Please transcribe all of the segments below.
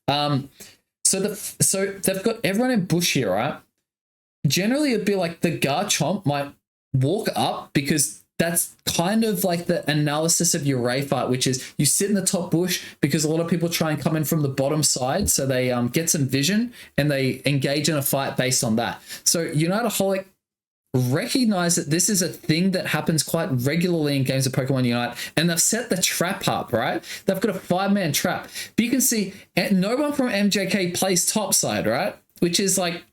So they've got everyone in bush here, right? Generally, it'd be like the Garchomp might walk up because that's kind of like the analysis of your Ray fight, which is you sit in the top bush because a lot of people try and come in from the bottom side, so they get some vision and they engage in a fight based on that. So Unitaholic recognize that this is a thing that happens quite regularly in games of Pokemon Unite, and they've set the trap up, right? They've got a 5-man trap. But you can see no one from MJK plays topside, right? Which is like,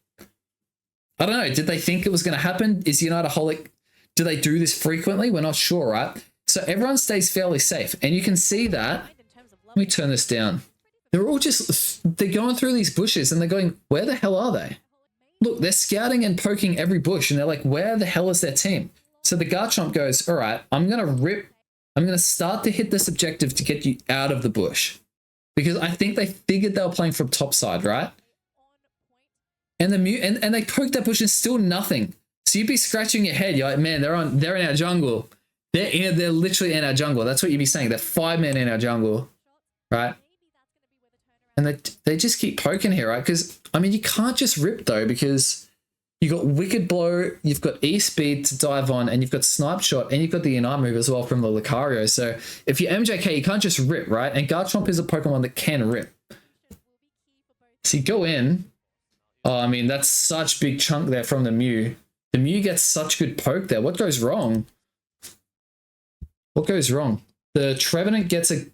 I don't know, did they think it was going to happen? Is Unitaholic, do they do this frequently? We're not sure, right? So everyone stays fairly safe, and you can see that. Let me turn this down. They're all they're going through these bushes and they're going, where the hell are they? Look, they're scouting and poking every bush, and they're like, where the hell is their team? So the Garchomp goes, all right, I'm going to start to hit this objective to get you out of the bush. Because I think they figured they were playing from topside, right? And and they poked that bush and still nothing. So you'd be scratching your head. You're like, man, they're in our jungle. They're literally in our jungle. That's what you'd be saying. They're 5-men in our jungle, right? And they just keep poking here, right? Because, I mean, you can't just rip, though, because you've got Wicked Blow, you've got E-Speed to dive on, and you've got Snipe Shot, and you've got the Unite move as well from the Lucario. So if you're MJK, you can't just rip, right? And Garchomp is a Pokemon that can rip. So you go in. Oh, I mean, that's such big chunk there from the Mew. The Mew gets such good poke there. What goes wrong? What goes wrong? The Trevenant gets a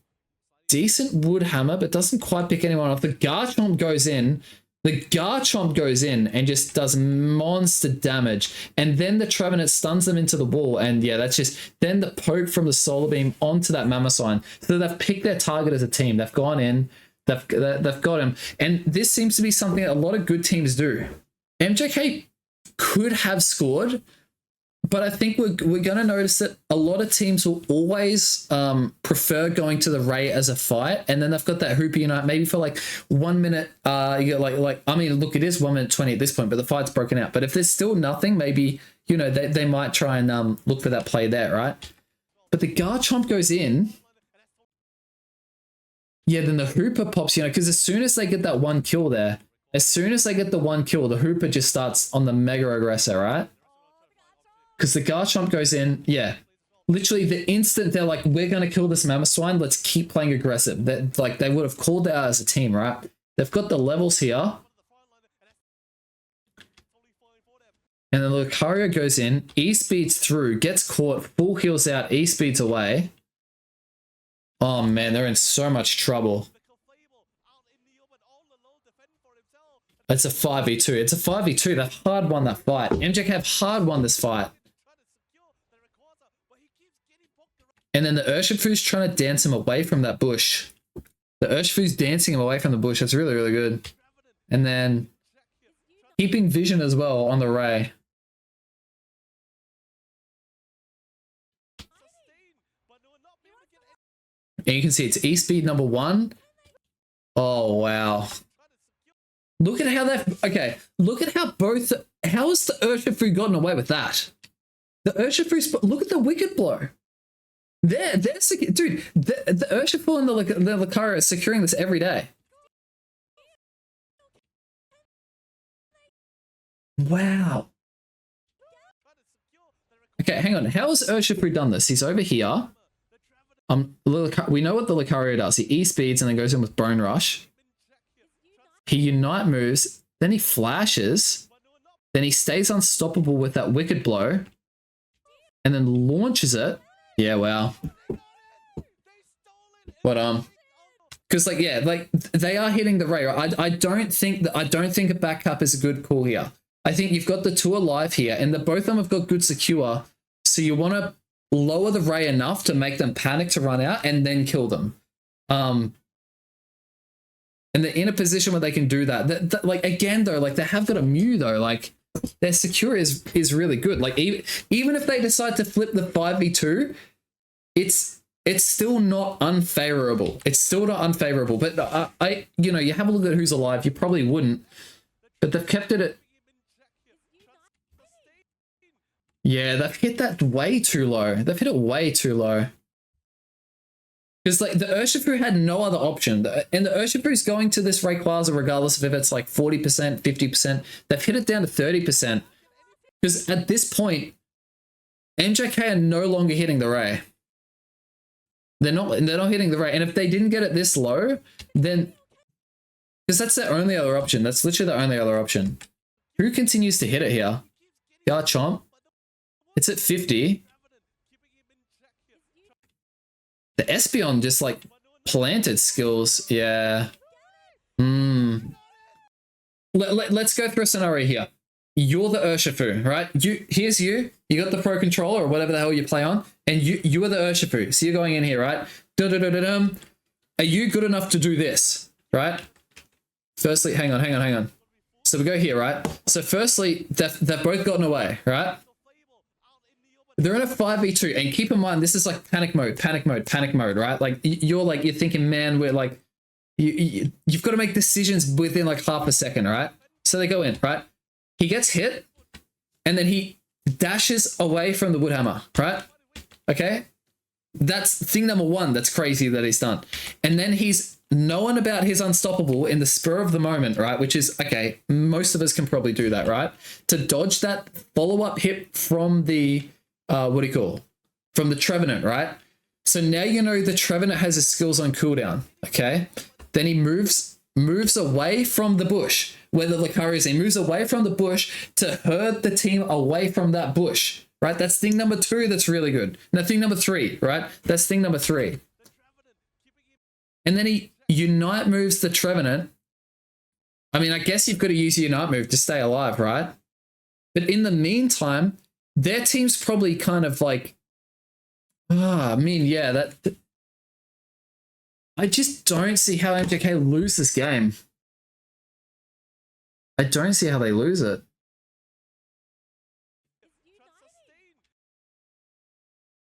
decent wood hammer, but doesn't quite pick anyone off. The Garchomp goes in. The Garchomp goes in and just does monster damage. And then the Trevenant stuns them into the wall. And yeah, that's just then the poke from the Solar Beam onto that Mammoth. So they've picked their target as a team. They've gone in. They've got him. And this seems to be something that a lot of good teams do. MJK could have scored, but I think we're going to notice that a lot of teams will always prefer going to the Ray as a fight, and then they've got that Hooper Unite maybe for like 1 minute. You get like I mean, look, it is 1 minute 20 at this point, but the fight's broken out. But if there's still nothing, maybe they might try and look for that play there, right? But the Garchomp goes in. Yeah, then the Hooper pops, because as soon as they get that 1 kill there, the Hooper just starts on the Mega Aggressor, right? Because the Garchomp goes in, yeah. Literally the instant they're like, we're going to kill this Mammoth, let's keep playing aggressive. Like they would have called that out as a team, right? They've got the levels here. And then Lucario goes in, E-speeds through, gets caught, full heals out, E-speeds away. Oh man, they're in so much trouble. It's a 5v2. It's a 5v2. They've hard won that fight. MJK have hard won this fight. And then the Urshifu's trying to dance him away from that bush. The Urshifu's dancing him away from the bush. That's really, really good. And then keeping vision as well on the Ray. And you can see it's E-speed number 1. Oh, wow. Look at how okay, look at how how has the Urshifu gotten away with that? The Urshifu's, look at the Wicked Blow. Dude, the Urshifu and the Lucario are securing this every day. Wow. Okay, hang on. How has Urshifu done this? He's over here. We know what the Lucario does. He E-speeds and then goes in with Bone Rush. He Unite moves, then he flashes, then he stays unstoppable with that Wicked Blow, and then launches it. Yeah, wow. But because they are hitting the Ray. I don't think a backup is a good call here. I think you've got the 2 alive here, and both of them have got good secure. So you want to lower the Ray enough to make them panic to run out and then kill them. And they're in a position where they can do that. Like again though, like they have got a Mew though. Like their secure is really good. Like even if they decide to flip the 5v2, it's still not unfavorable. It's still not unfavorable. But you have a look at who's alive. You probably wouldn't, but they've kept it at. Yeah, they've hit that way too low. They've hit it way too low. Because like the Urshifu had no other option. And the Urshifu's going to this Rayquaza regardless of if it's like 40%, 50%. They've hit it down to 30%. Because at this point, MJK are no longer hitting the Ray. They're not hitting the Ray. And if they didn't get it this low, then because that's their only other option. That's literally the only other option. Who continues to hit it here? Garchomp. It's at 50. The Espeon just like planted skills. Yeah. Let's go through a scenario here. You're the Urshifu, right? Here's you. You got the Pro Controller or whatever the hell you play on, and you are the Urshifu. So you're going in here, right? Are you good enough to do this, right? Firstly, hang on. So we go here, right? So firstly, they've both gotten away, right? They're in a 5v2, and keep in mind, this is like panic mode, right? Like you're thinking, man, we're like, you've got to make decisions within like half a second, right? So they go in, right? He gets hit, and then he dashes away from the Woodhammer, right? Okay? That's thing number one that's crazy that he's done. And then he's known about his unstoppable in the spur of the moment, right? Which is, okay, most of us can probably do that, right? To dodge that follow-up hit from the, from the Trevenant, right? So now you know the Trevenant has his skills on cooldown, okay? Then he moves away from the bush where the Lucario is. He moves away from the bush to herd the team away from that bush, right? That's thing number 2 that's really good. Now, thing number 3, right? That's thing number 3. And then he Unite moves the Trevenant. I mean, I guess you've got to use your Unite move to stay alive, right? But in the meantime, their team's probably kind of like, I just don't see how MJK lose this game. I don't see how they lose it.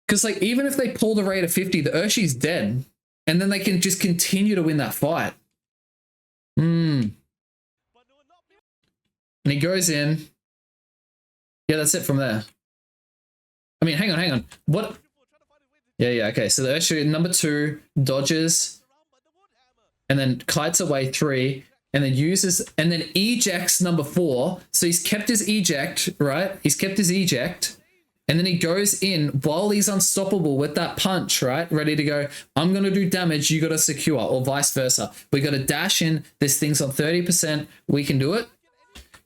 Because like even if they pull the rate of 50, the Urshi's dead. And then they can just continue to win that fight. And he goes in. Yeah, that's it from there. I mean, hang on. What? Yeah, okay. So the Urshi, number 2, dodges. And then kites away 3. And then uses, and then ejects number 4. So he's kept his eject, right? He's kept his eject. And then he goes in while he's unstoppable with that punch, right? Ready to go. I'm going to do damage. You got to secure, or vice versa. We got to dash in. This thing's on 30%. We can do it.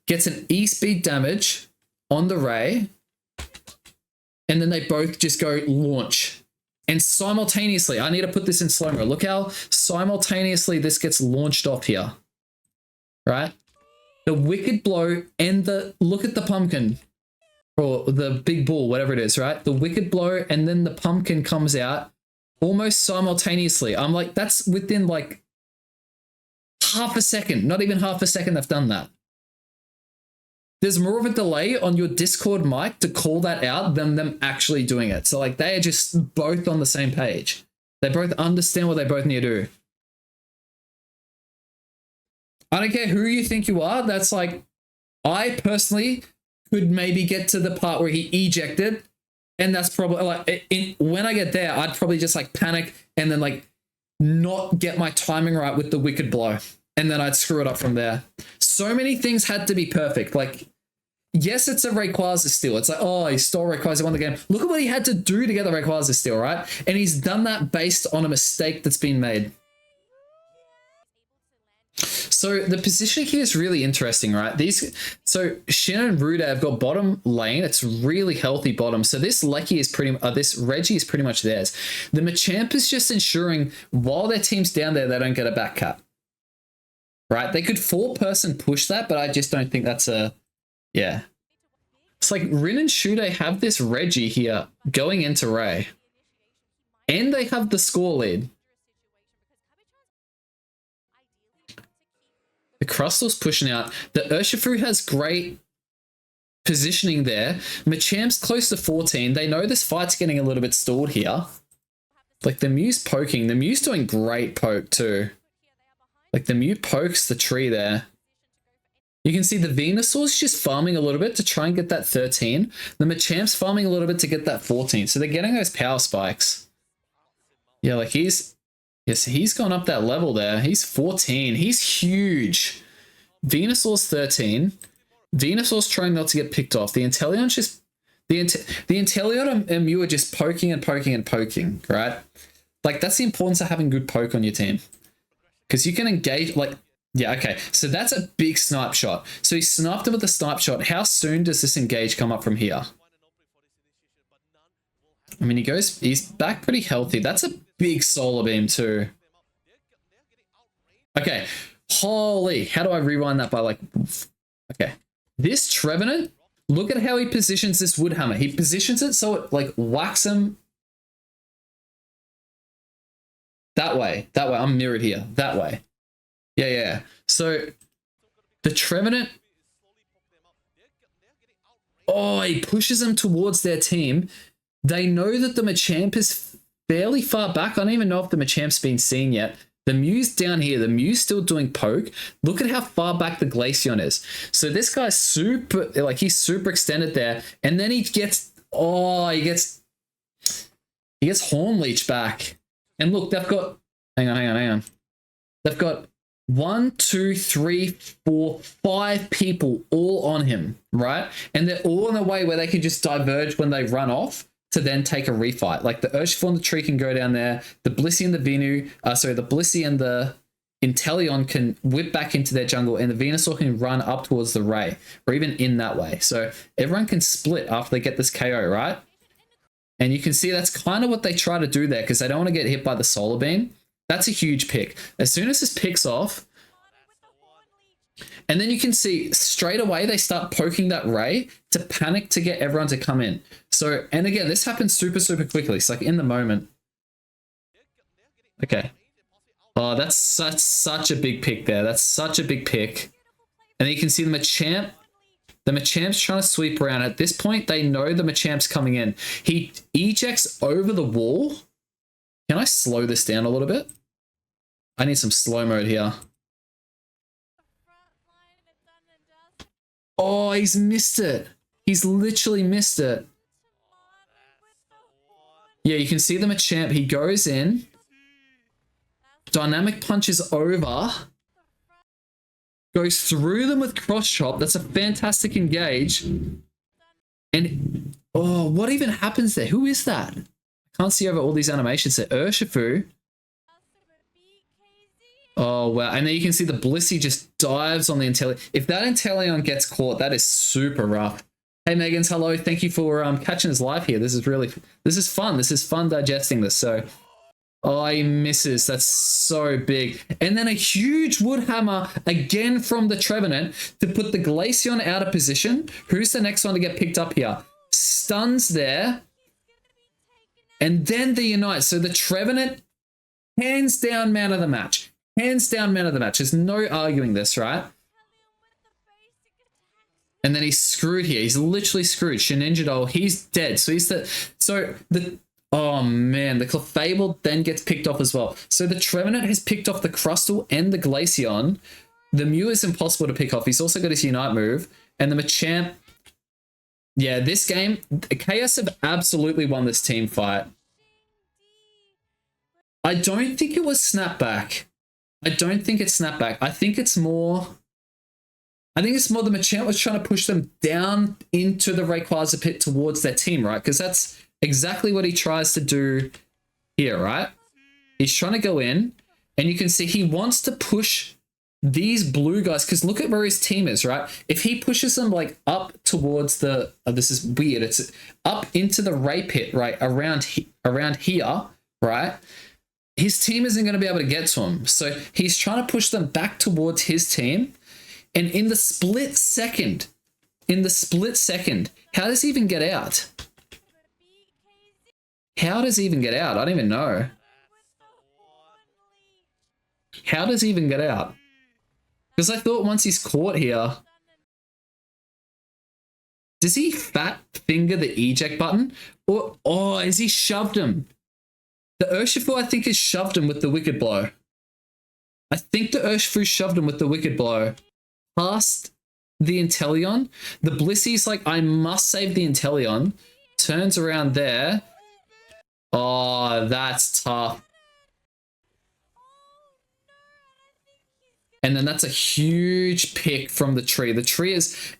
Gets an E-speed damage on the Ray. And then they both just go launch. And simultaneously, I need to put this in slow-mo. Look how simultaneously this gets launched off here. Right? The Wicked Blow and look at the pumpkin. Or the big bull, whatever it is, right? The Wicked Blow and then the pumpkin comes out almost simultaneously. I'm like, that's within like half a second. Not even half a second they've done that. There's more of a delay on your Discord mic to call that out than them actually doing it. So like they are just both on the same page. They both understand what they both need to do. I don't care who you think you are. That's like, I personally could maybe get to the part where he ejected, and that's probably like when I get there, I'd probably just like panic and then like not get my timing right with the Wicked Blow, and then I'd screw it up from there. So many things had to be perfect. Like, yes, it's a Rayquaza steal. It's like, oh, he stole Rayquaza, won the game. Look at what he had to do to get the Rayquaza steal, right? And he's done that based on a mistake that's been made. So the positioning here is really interesting, right? So Shin and Ruda have got bottom lane. It's really healthy bottom. So this Lecky is this Reggie is pretty much theirs. The Machamp is just ensuring while their team's down there, they don't get a back cut. Right? They could 4-person push that, but I just don't think that's yeah. It's like Rin and Shude have this Reggie here going into Ray. And they have the score lead. The Crustal's pushing out. The Urshifu has great positioning there. Machamp's close to 14. They know this fight's getting a little bit stalled here. Like the Mew's poking. The Mew's doing great poke too. Like the Mew pokes the tree there. You can see the Venusaur's just farming a little bit to try and get that 13. The Machamp's farming a little bit to get that 14. So they're getting those power spikes. Yeah, like he's Yes, he's gone up that level there. He's 14. He's huge. Venusaur's 13. Venusaur's trying not to get picked off. The Inteleon's just... The Inteleon and Mew are just poking and poking and poking, right? Like, that's the importance of having good poke on your team. Because you can engage, like... Yeah, okay. So that's a big snipe shot. So he sniped him with the snipe shot. How soon does this engage come up from here? I mean, he's back pretty healthy. That's a big solar beam too. Okay. Holy, how do I rewind that by like... Okay. This Trevenant, look at how he positions this wood hammer. He positions it so it like whacks him that way. That way. I'm mirrored here. That way. Yeah. So the Trevenant... Oh, he pushes them towards their team. They know that the Machamp is fairly far back. I don't even know if the Machamp's been seen yet. The Mew's down here. The Mew's still doing poke. Look at how far back the Glaceon is. So this guy's super, like he's super extended there. And then he gets, he gets Horn Leech back. And look, they've got, hang on. They've got 1, 2, 3, 4, 5 people all on him, right? And they're all in a way where they can just diverge when they run off to then take a refight. Like the Urshifu on the tree can go down there. The Blissey and the the Blissey and the Inteleon can whip back into their jungle, and the Venusaur can run up towards the Ray, or even in that way. So everyone can split after they get this KO, right? And you can see that's kind of what they try to do there, because they don't want to get hit by the Solar Beam. That's a huge pick. As soon as this picks off, and then you can see straight away they start poking that Ray to panic to get everyone to come in. So, and again, this happens super, super quickly. It's like in the moment. Okay. Oh, that's such a big pick there. That's such a big pick. And then you can see the Machamp. The Machamp's trying to sweep around. At this point, they know the Machamp's coming in. He ejects over the wall. Can I slow this down a little bit? I need some slow mode here. Oh, he's missed it. He's literally missed it. Yeah, you can see the Machamp. He goes in. Dynamic punches over. Goes through them with cross chop. That's a fantastic engage. And, oh, what even happens there? Who is that? I can't see over all these animations there. Urshifu. Oh, wow. And then you can see the Blissey just dives on the Inteleon. If that Inteleon gets caught, that is super rough. Hey, Megans, hello. Thank you for catching us live here. This is fun. This is fun digesting this. So, oh, he misses. That's so big. And then a huge wood hammer again from the Trevenant to put the Glaceon out of position. Who's the next one to get picked up here? Stuns there. And then the Unite. So the Trevenant, hands down man of the match. Hands down man of the match. There's no arguing this, right? And then he's screwed here. He's literally screwed. Sheninjadol, he's dead. So oh man, the Clefable then gets picked off as well. So the Trevenant has picked off the Crustle and the Glaceon. The Mew is impossible to pick off. He's also got his Unite move. And the Machamp, yeah, this game, Chaos have absolutely won this team fight. I don't think it was snapback. I don't think it's snapback. I think it's more the Machamp was trying to push them down into the Rayquaza pit towards their team, right? Because that's exactly what he tries to do here, right? He's trying to go in, and you can see he wants to push these blue guys, because look at where his team is, right? If he pushes them like up towards the, this is weird, it's up into the Ray pit, right? Around here, right? His team isn't going to be able to get to him. So he's trying to push them back towards his team. And in the split second, how does he even get out? How does he even get out? I don't even know. How does he even get out? Because I thought once he's caught here, does he fat finger the eject button? Or, oh, has he shoved him? The Urshifu, I think, has shoved him with the Wicked Blow. I think the Urshifu shoved him with the Wicked Blow. Past the Inteleon. The Blissey's like, I must save the Inteleon. Turns around there. Oh, that's tough. And then that's a huge pick from the tree. The tree is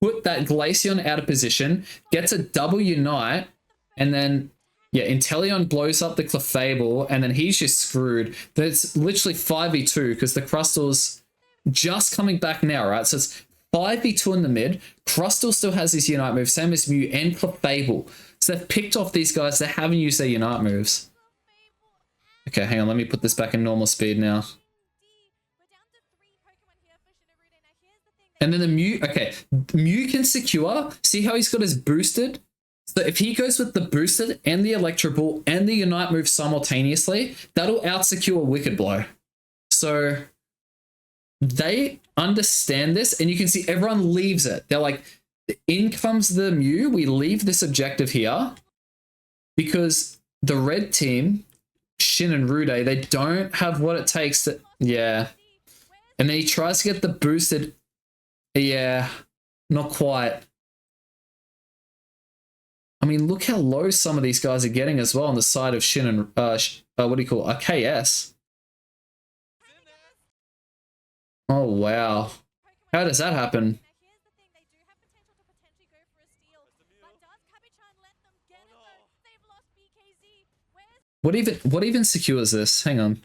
put that Glaceon out of position, gets a double Unite, and then, yeah, Inteleon blows up the Clefable, and then he's just screwed. That's literally 5v2 because the Crustal's just coming back now, right? So it's 5v2 in the mid. Crustal still has his Unite move, same as Mew and Clefable. So they've picked off these guys. They haven't used their Unite moves. Okay, hang on. Let me put this back in normal speed now. And then the Mew, okay, Mew can secure. See how he's got his boosted? So if he goes with the boosted and the Electro Ball and the Unite move simultaneously, that'll out-secure Wicked Blow. So they understand this, and you can see everyone leaves it. They're like, in comes the Mew, we leave this objective here, because the red team, Shin and Rude, they don't have what it takes to, yeah. And then he tries to get the boosted. Yeah, not quite. I mean, look how low some of these guys are getting as well on the side of Shin and, what do you call it? KS. Oh, wow. How does that happen? What even secures this? Hang on.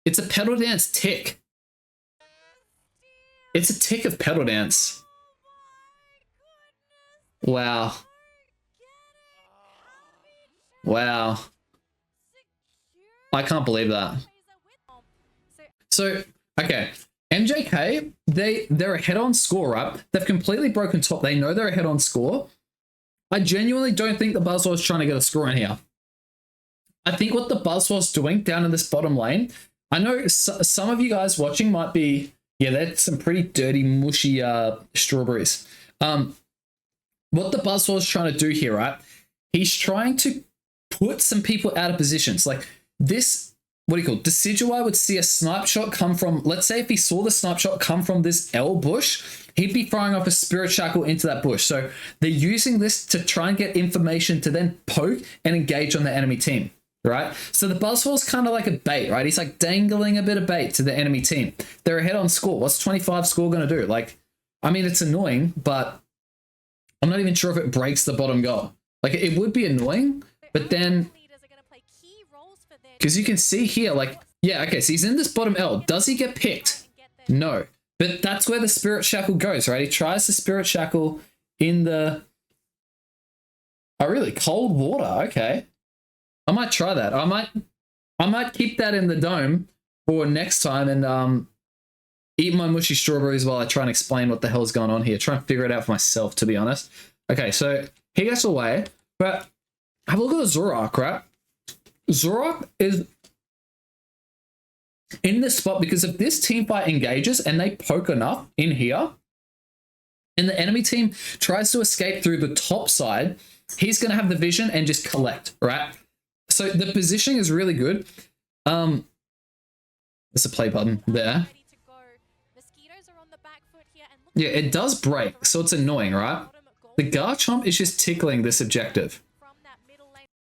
It's a Pedal Dance tick. It's a tick of Pedal Dance. Wow. Wow. I can't believe that. So, okay. MJK, they're ahead on score, right? They've completely broken top. They know they're ahead on score. I genuinely don't think the Buzzsaw is trying to get a score in here. I think what the Buzzsaw is doing down in this bottom lane, I know some of you guys watching might be, yeah, that's some pretty dirty, mushy strawberries. What the Buzzsaw is trying to do here, right? He's trying to put some people out of positions. Like this, what do you call it? Decidueye would see a snipe shot come from, let's say if he saw the snipe shot come from this L bush, he'd be firing off a Spirit Shackle into that bush. So they're using this to try and get information to then poke and engage on the enemy team, right? So the Buzzsaw's kind of like a bait, right? He's like dangling a bit of bait to the enemy team. They're ahead on score. What's 25 score going to do? Like, I mean, it's annoying, but I'm not even sure if it breaks the bottom goal. Like, it would be annoying, but then, because you can see here, like, yeah, okay, so he's in this bottom L. Does he get picked? No. But that's where the Spirit Shackle goes, right? He tries the Spirit Shackle in the... Oh, really? Cold water? Okay. I might try that. I might keep that in the dome for next time and eat my mushy strawberries while I try and explain what the hell's going on here. Try and figure it out for myself, to be honest. Okay, so he gets away, but have a look at the Zoroark, right? Zoroark is in this spot because if this team fight engages and they poke enough in here and the enemy team tries to escape through the top side, he's going to have the vision and just collect, right? So the positioning is really good. There's a play button there. Yeah, it does break, so it's annoying, right? The Garchomp is just tickling this objective.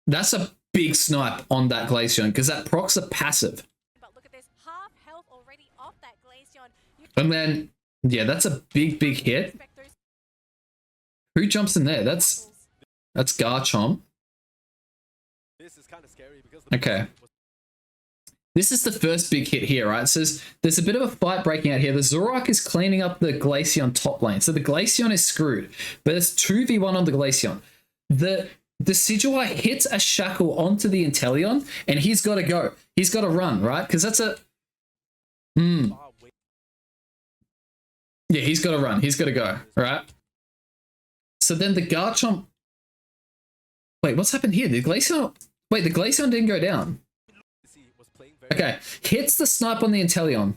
That's a big snipe on that Glaceon because that procs a passive. And then, yeah, that's a big hit. Who jumps in there? That's Garchomp. Okay. This is the first big hit here, right? So there's a bit of a fight breaking out here. The Zoroark is cleaning up the Glaceon top lane. So the Glaceon is screwed, but it's 2v1 on the Glaceon. The Decidueye hits a Shackle onto the Inteleon, and he's got to go. He's got to run, right? Because that's a... Yeah, he's got to run. He's got to go, right? So then the Garchomp... Wait, what's happened here? The Glaceon... Wait, the Glaceon didn't go down. Okay, hits the snipe on the Inteleon.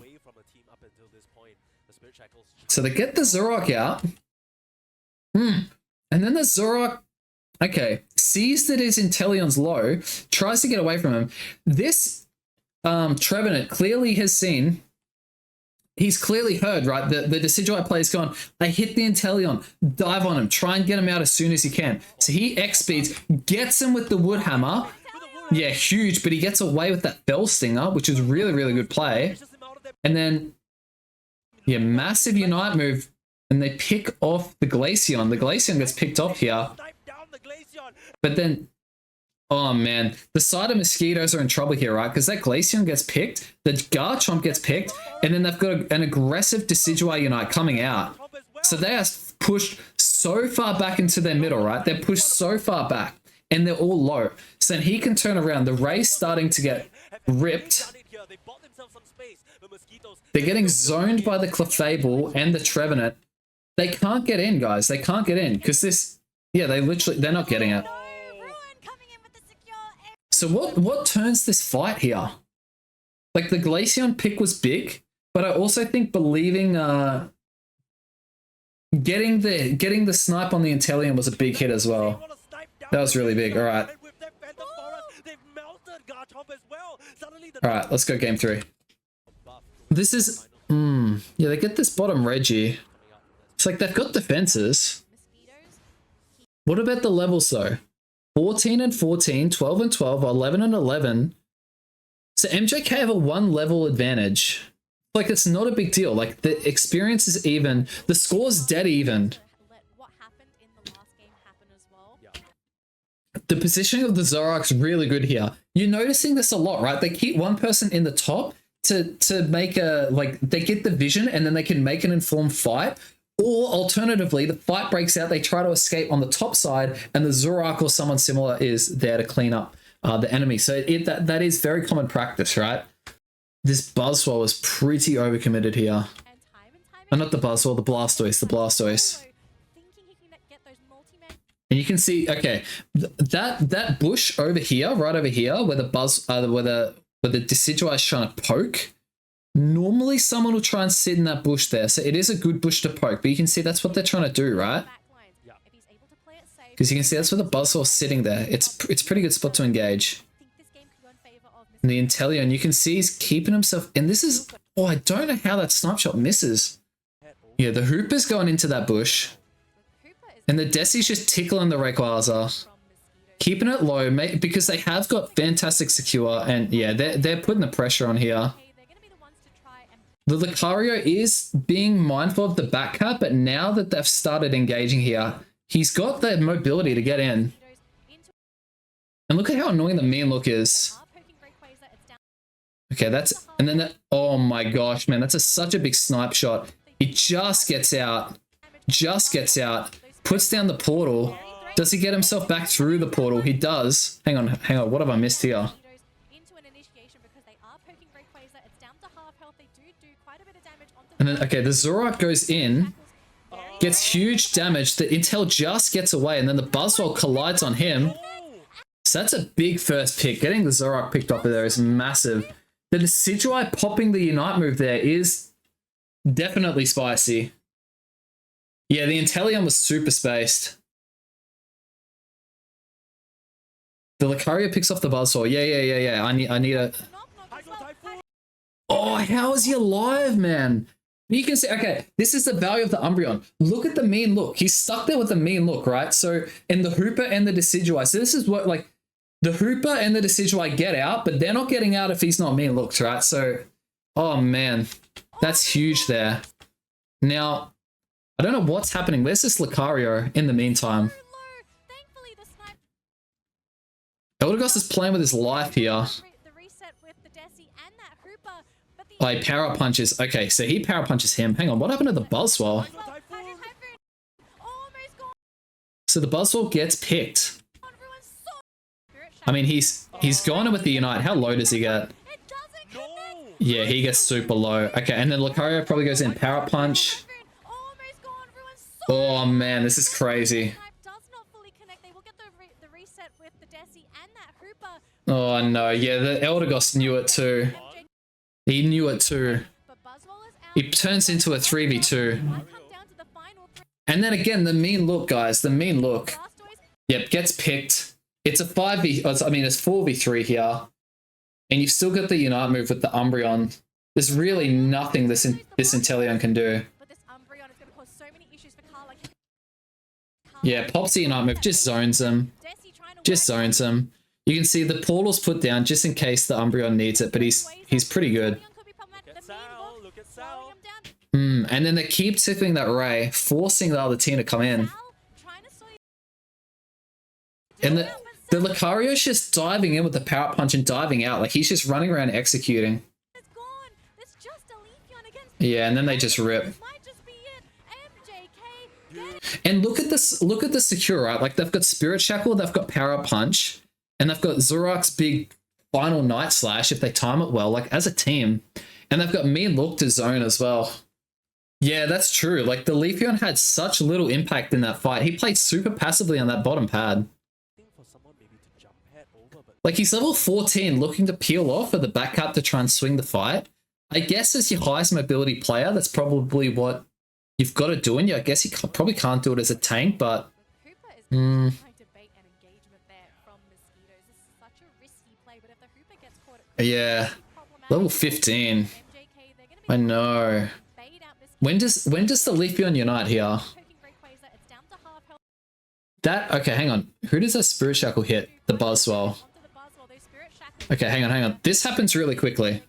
So they get the Zoroark out. And then the Zoroark, okay, sees that his Inteleon's low, tries to get away from him. This Trevenant clearly has seen, he's clearly heard, right? The Decidueye player's gone, I hit the Inteleon, dive on him, try and get him out as soon as he can. So he X-speeds, gets him with the Wood Hammer, Yeah, huge, but he gets away with that Bell Stinger, which is really, really good play. And then, yeah, massive Unite move, and they pick off the Glaceon. The Glaceon gets picked off here. But then, oh man, the side of Mosquitoes are in trouble here, right? Because that Glaceon gets picked, the Garchomp gets picked, and then they've got an aggressive Decidueye Unite coming out. So they are pushed so far back into their middle, right? They're pushed so far back, and they're all low. So then he can turn around. The Ray's starting to get ripped. They're getting zoned by the Clefable and the Trevenant. They can't get in, guys. They can't get in because this, yeah, they're not getting it. So what turns this fight here? Like the Glaceon pick was big, but I also think believing getting the snipe on the Inteleon was a big hit as well. That was really big. All right. All right, let's go game 3. This is yeah, they get this bottom Reggie. It's like they've got defenses. What about the levels though? 14 and 14, 12 and 12, 11 and 11. So MJK have a 1 level advantage. Like, it's not a big deal. Like, the experience is even. The score's dead even. The positioning of the Zoroark's really good here. You're noticing this a lot, right? They keep one person in the top to make a, like, they get the vision and then they can make an informed fight. Or alternatively, the fight breaks out, they try to escape on the top side, and the Zoroark or someone similar is there to clean up the enemy. So that is very common practice, right? This Buzzwole is pretty overcommitted here. Oh, not the Buzzwole, the Blastoise, the Blastoise. And you can see, okay, that bush over here, right over here, where the Decidueye is trying to poke. Normally, someone will try and sit in that bush there, so it is a good bush to poke. But you can see that's what they're trying to do, right? Because you can see that's where the Buzzwole's sitting there. It's a pretty good spot to engage. And the Inteleon, you can see he's keeping himself. And this is, oh, I don't know how that snipe shot misses. Yeah, the Hooper's going into that bush. And the Desi's just tickling the Rayquaza. Keeping it low, because they have got fantastic secure. And yeah, they're putting the pressure on here. The Lucario is being mindful of the back cut, but now that they've started engaging here, he's got the mobility to get in. And look at how annoying the mean look is. Okay, that's, and then that, oh my gosh, man, that's such a big snipe shot. He just gets out, puts down the portal. Does he get himself back through the portal? He does. Hang on, what have I missed here? And then, okay, the Zoroark goes in, gets huge damage. The Intel just gets away, and then the Buzzwole collides on him. So that's a big first pick. Getting the Zoroark picked up there is massive. The Decidueye popping the Unite move there is definitely spicy. Yeah, the Inteleon was super spaced. The Lucario picks off the Buzzwole. Yeah. I need a... Oh, how is he alive, man? You can see, okay, this is the value of the Umbreon. Look at the mean look. He's stuck there with the mean look, right? So, in the Hooper and the Decidueye. So this is what, like, the Hooper and the Decidueye get out, but they're not getting out if he's not mean looked, right? So, oh man, that's huge there. Now, I don't know what's happening. Where's this Lucario in the meantime? Eldegoss is playing with his life here. Oh, he power punches. Okay, so he power punches him. Hang on, what happened to the Buzzwole? So the Buzzwole gets picked. I mean, he's gone in with the Unite. How low does he get? Yeah, he gets super low. Okay, and then Lucario probably goes in power punch. Oh man, this is crazy. Oh no, yeah, the Eldegoss knew it too. He knew it too. He turns into a 3v2. And then again, the mean look, guys. The mean look. Yep, gets picked. It's a 5v... I mean, it's 4v3 here. And you've still got the Unite move with the Umbreon. There's really nothing this Inteleon can do. Yeah, pops the Unite move. Just zones him. Just zones him. You can see the portal's put down just in case the Umbreon needs it, but he's pretty good. And then they keep tipping that Ray, forcing the other team to come in. And the Lucario's just diving in with the power punch and diving out. Like, he's just running around executing. Yeah, and then they just rip. And look at this, look at the secure, right? Like, they've got Spirit Shackle, they've got Power Punch, and they've got Zorak's big final Night Slash if they time it well, like, as a team. And they've got Mean Look to zone as well. Yeah, that's true. Like, the Leafeon had such little impact in that fight. He played super passively on that bottom pad. Like, he's level 14 looking to peel off for the back cut to try and swing the fight. I guess as your highest mobility player, that's probably what you've got to do. And I guess he probably can't do it as a tank, but... Yeah. Level 15. I know. When does the Leafeon unite here? That, okay, hang on. Who does that Spirit Shackle hit? The Buzzwell. Okay, hang on. This happens really quickly.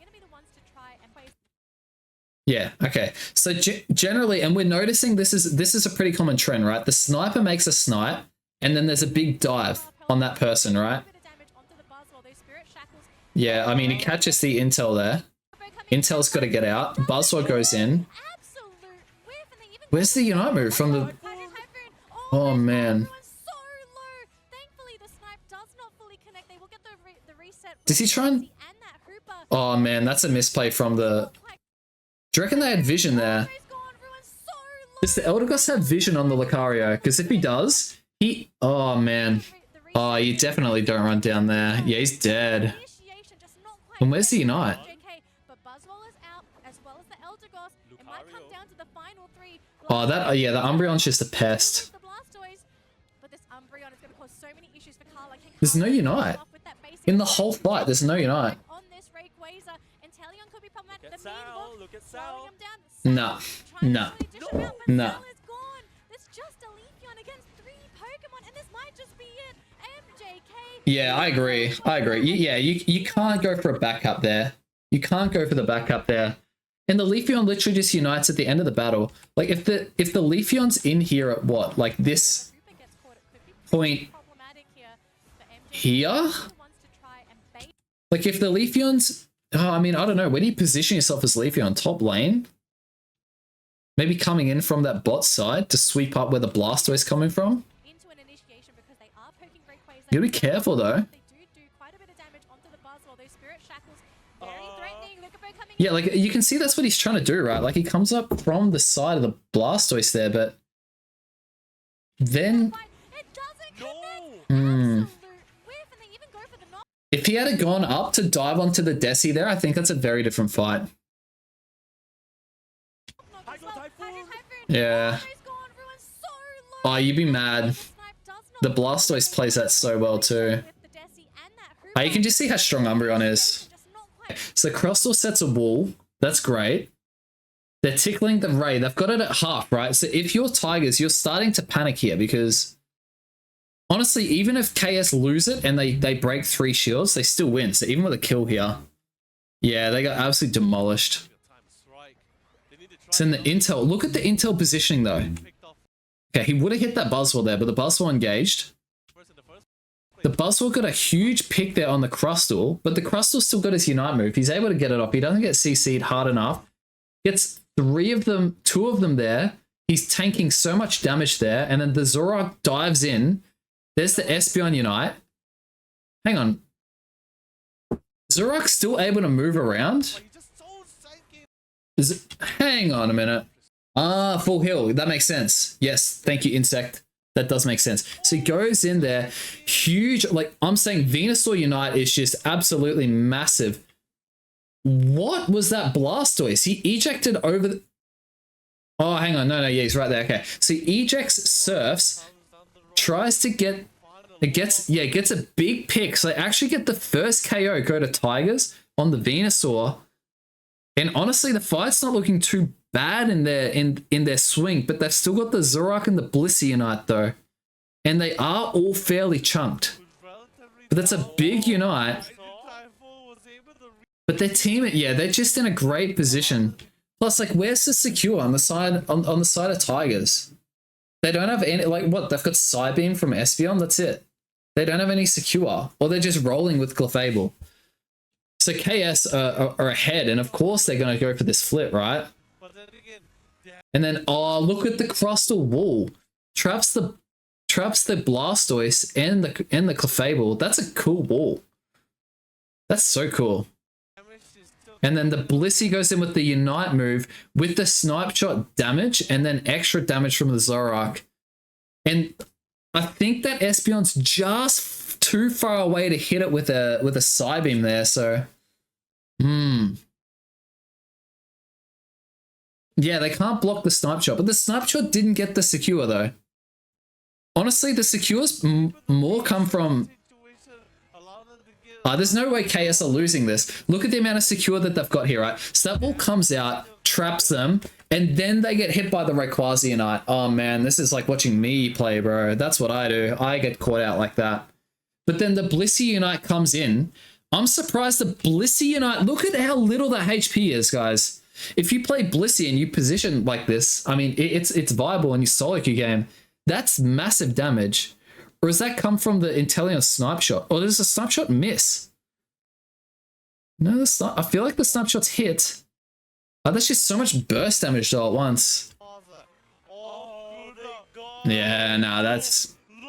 Yeah, okay. So generally, and we're noticing this is a pretty common trend, right? The sniper makes a snipe, and then there's a big dive on that person, right? Yeah, I mean, he catches the intel there. Intel's got to get out. Buzzwell goes in. Where's the Unite move from the... Oh, man. Does he try and... Oh, man, that's a misplay from the... Do you reckon they had vision there? Does the Eldegoss have vision on the Lucario? Because if he does, he... Oh, man. Oh, you definitely don't run down there. Yeah, he's dead. And where's the Unite? Oh, that... yeah, the Umbreon's just a pest. There's no Unite. In the whole fight, there's no Unite. No. Yeah, I agree. Yeah, you can't go for a backup there. You can't go for the backup there. And the Leafeon literally just unites at the end of the battle. Like, if the Leafeon's in here at what? Like, this point here? Like, if the Leafeon's... Oh, I mean, I don't know. Where do you position yourself as Leafeon? Top lane? Maybe coming in from that bot side to sweep up where the Blastoise coming from? You gotta be careful, though. Yeah, like, you can see that's what he's trying to do, right? Like, he comes up from the side of the Blastoise there, but... Then... If he had gone up to dive onto the Desi there, I think that's a very different fight. Yeah. Oh, you'd be mad. The Blastoise plays that so well too. Oh, you can just see how strong Umbreon is. So Crustle sets a wall. That's great. They're tickling the Ray. They've got it at half, right? So if you're Tigers, you're starting to panic here because... Honestly, even if KS lose it and they break 3 shields, they still win. So even with a kill here, yeah, they got absolutely demolished. So in the intel, look at the intel positioning though. Okay, he would have hit that Buzzwell there, but the Buzzwell engaged. The Buzzwell got a huge pick there on the Crustle, but the Crustle still got his Unite move. He's able to get it off. He doesn't get CC'd hard enough. Gets 3 of them, 2 of them there. He's tanking so much damage there, and then the Zorak dives in. There's the Espeon Unite. Hang on. Zorak's still able to move around? Hang on a minute. Ah, full heal. That makes sense. Yes, thank you, Insect. That does make sense. So he goes in there. Huge, like, I'm saying Venusaur Unite is just absolutely massive. What was that Blastoise? He ejected over the... Oh, hang on. No, yeah, he's right there. Okay. So he ejects Surfs. Tries to get... It gets a big pick. So they actually get the first KO go to Tigers on the Venusaur. And honestly, the fight's not looking too bad in their swing, but they've still got the Zorak and the Blissey Unite though. And they are all fairly chunked. But that's a big unite. But their team, yeah, they're just in a great position. Plus, like, where's the secure on the side on the side of Tigers? They don't have any, like, what? They've got Psybeam from Espeon. That's it. They don't have any secure, or they're just rolling with Clefable. So KS are ahead, and of course they're going to go for this flip, right? And then, oh, look at the Crustal Wall. Traps the Blastoise and the Clefable. That's a cool wall. That's so cool. And then the Blissey goes in with the Unite move with the Snipe Shot damage and then extra damage from the Zoroark. And I think that Espeon's just too far away to hit it with a Psybeam there, so yeah, they can't block the Snipe Shot, but the Snipe Shot didn't get the secure though. Honestly, the secures more come from... there's no way KS are losing this. Look at the amount of secure that they've got here, right? So that ball comes out, traps them, and then they get hit by the Rayquaza Unite. Oh man, this is like watching me play, bro. That's what I do. I get caught out like that. But then the Blissey Unite comes in. I'm surprised the Blissey Unite... Look at how little the HP is, guys. If you play Blissey and you position like this, I mean, it's viable in your solo queue game. That's massive damage. Or does that come from the Inteleon Snipe Shot? Or does the Snipe Shot miss? No, I feel like the Snipe Shot's hit. Oh, that's just so much burst damage all at once. Yeah, nah, that's...